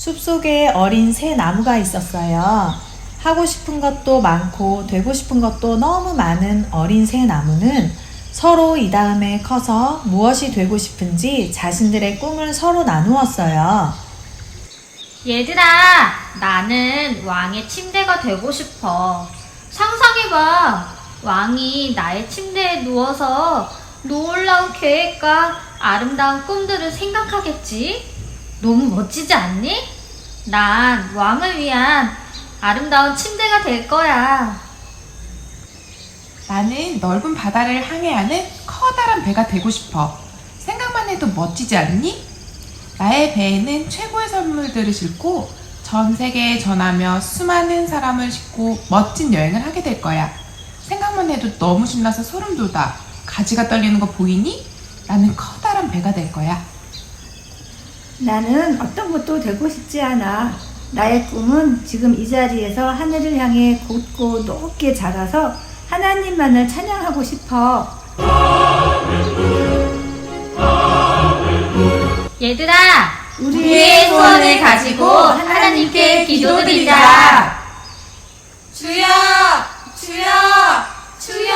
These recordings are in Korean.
숲속에 어린 새 나무가 있었어요. 하고 싶은 것도 많고 되고 싶은 것도 너무 많은 어린 새 나무는 서로 이 다음에 커서 무엇이 되고 싶은지 자신들의 꿈을 서로 나누었어요. 얘들아, 나는 왕의 침대가 되고 싶어. 상상해봐. 왕이 나의 침대에 누워서 놀라운 계획과 아름다운 꿈들을 생각하겠지? 너무 멋지지 않니? 난 왕을 위한 아름다운 침대가 될 거야. 나는 넓은 바다를 항해하는 커다란 배가 되고 싶어. 생각만 해도 멋지지 않니? 나의 배에는 최고의 선물들을 싣고 전 세계에 전하며 수많은 사람을 싣고 멋진 여행을 하게 될 거야. 생각만 해도 너무 신나서 소름 돋아. 가지가 떨리는 거 보이니? 나는 커다란 배가 될 거야. 나는 어떤 것도 되고 싶지 않아. 나의 꿈은 지금 이 자리에서 하늘을 향해 곧고 높게 자라서 하나님만을 찬양하고 싶어. 얘들아, 우리의 소원을 가지고 하나님께 기도드리자. 주여! 주여! 주여!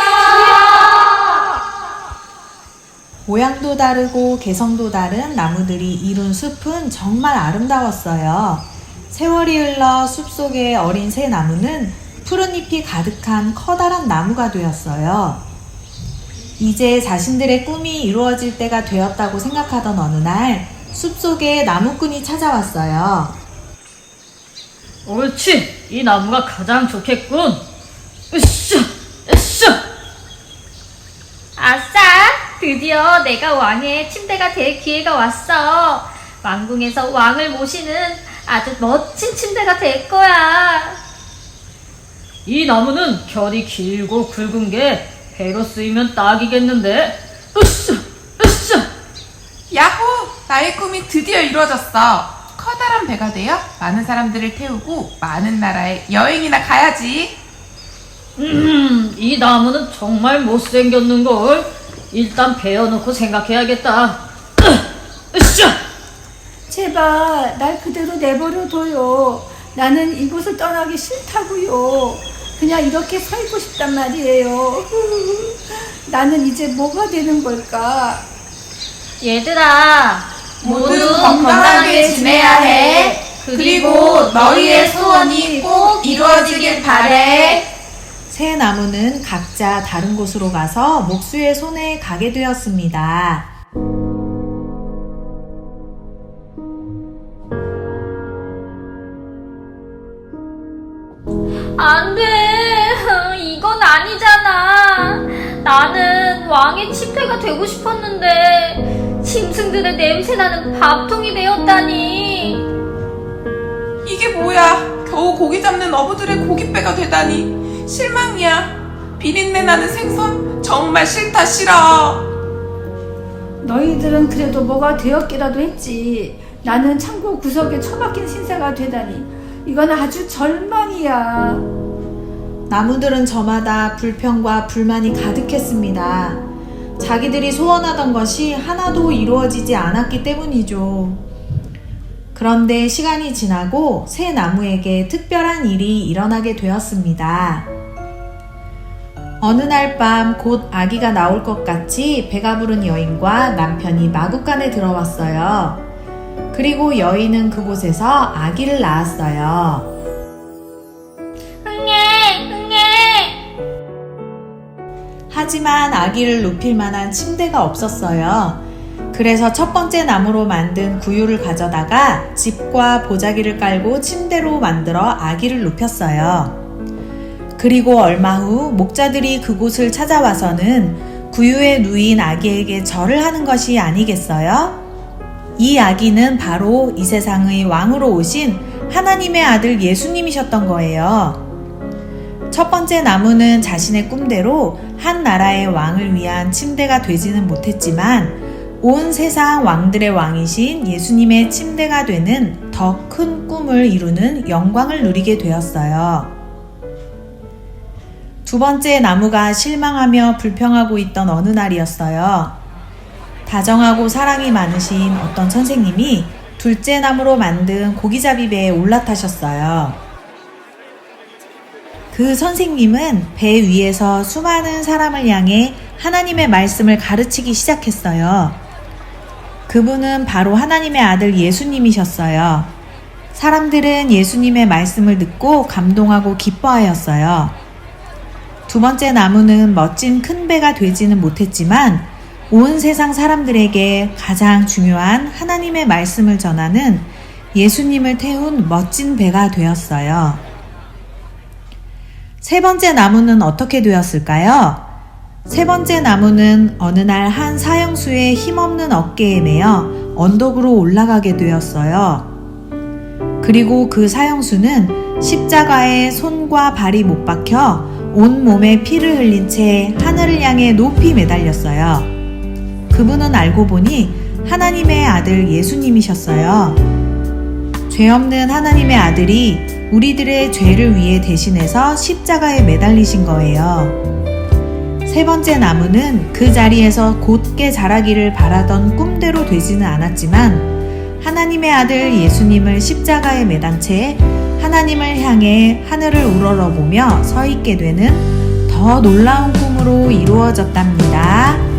모양도 다르고 개성도 다른 나무들이 이룬 숲은 정말 아름다웠어요. 세월이 흘러 숲속의 어린 새 나무는 푸른 잎이 가득한 커다란 나무가 되었어요. 이제 자신들의 꿈이 이루어질 때가 되었다고 생각하던 어느 날 숲속에 나무꾼이 찾아왔어요. 옳지, 이 나무가 가장 좋겠군. 으쌰, 으쌰. 아싸, 드디어 내가 왕의 침대가 될 기회가 왔어. 왕궁에서 왕을 모시는 아주 멋진 침대가 될 거야. 이 나무는 결이 길고 굵은 게 배로 쓰이면 딱이겠는데. 으쌰, 으쌰. 야호! 나의 꿈이 드디어 이루어졌어. 커다란 배가 되어 많은 사람들을 태우고 많은 나라에 여행이나 가야지. 이 나무는 정말 못생겼는걸. 일단 베어놓고 생각해야겠다. 으쌰. 제발 날 그대로 내버려둬요. 나는 이곳을 떠나기 싫다고요. 그냥 이렇게 서 있고 싶단 말이에요. 나는 이제 뭐가 되는 걸까? 얘들아, 모두 건강하게 지내야 해. 그리고 너희의 소원이 꼭 이루어지길 바래. 새 나무는 각자 다른 곳으로 가서 목수의 손에 가게 되었습니다. 안 돼. 이건 아니잖아. 나는 왕의 침대가 되고 싶었는데 짐승들의 냄새나는 밥통이 되었다니. 이게 뭐야? 겨우 고기 잡는 어부들의 고깃배가 되다니. 실망이야. 비린내 나는 생선 정말 싫다 싫어. 너희들은 그래도 뭐가 되었기라도 했지. 나는 창고 구석에 처박힌 신사가 되다니. 이건 아주 절망이야. 나무들은 저마다 불평과 불만이 가득했습니다. 자기들이 소원하던 것이 하나도 이루어지지 않았기 때문이죠. 그런데 시간이 지나고 새 나무에게 특별한 일이 일어나게 되었습니다. 어느 날 밤 곧 아기가 나올 것 같이 배가 부른 여인과 남편이 마구간에 들어왔어요. 그리고 여인은 그곳에서 아기를 낳았어요. 하지만 아기를 눕힐 만한 침대가 없었어요. 그래서 첫 번째 나무로 만든 구유를 가져다가 집과 보자기를 깔고 침대로 만들어 아기를 눕혔어요. 그리고 얼마 후 목자들이 그곳을 찾아와서는 구유에 누인 아기에게 절을 하는 것이 아니겠어요? 이 아기는 바로 이 세상의 왕으로 오신 하나님의 아들 예수님이셨던 거예요. 첫 번째 나무는 자신의 꿈대로 한 나라의 왕을 위한 침대가 되지는 못했지만 온 세상 왕들의 왕이신 예수님의 침대가 되는 더 큰 꿈을 이루는 영광을 누리게 되었어요. 두 번째 나무가 실망하며 불평하고 있던 어느 날이었어요. 다정하고 사랑이 많으신 어떤 선생님이 둘째 나무로 만든 고기잡이 배에 올라타셨어요. 그 선생님은 배 위에서 수많은 사람을 향해 하나님의 말씀을 가르치기 시작했어요. 그분은 바로 하나님의 아들 예수님이셨어요. 사람들은 예수님의 말씀을 듣고 감동하고 기뻐하였어요. 두 번째 나무는 멋진 큰 배가 되지는 못했지만 온 세상 사람들에게 가장 중요한 하나님의 말씀을 전하는 예수님을 태운 멋진 배가 되었어요. 세 번째 나무는 어떻게 되었을까요? 세 번째 나무는 어느 날 한 사형수의 힘없는 어깨에 매어 언덕으로 올라가게 되었어요. 그리고 그 사형수는 십자가에 손과 발이 못 박혀 온몸에 피를 흘린 채 하늘을 향해 높이 매달렸어요. 그분은 알고 보니 하나님의 아들 예수님이셨어요. 죄 없는 하나님의 아들이 우리들의 죄를 위해 대신해서 십자가에 매달리신 거예요. 세 번째 나무는 그 자리에서 곧게 자라기를 바라던 꿈대로 되지는 않았지만 하나님의 아들 예수님을 십자가에 매단 채 하나님을 향해 하늘을 우러러보며 서 있게 되는 더 놀라운 꿈으로 이루어졌답니다.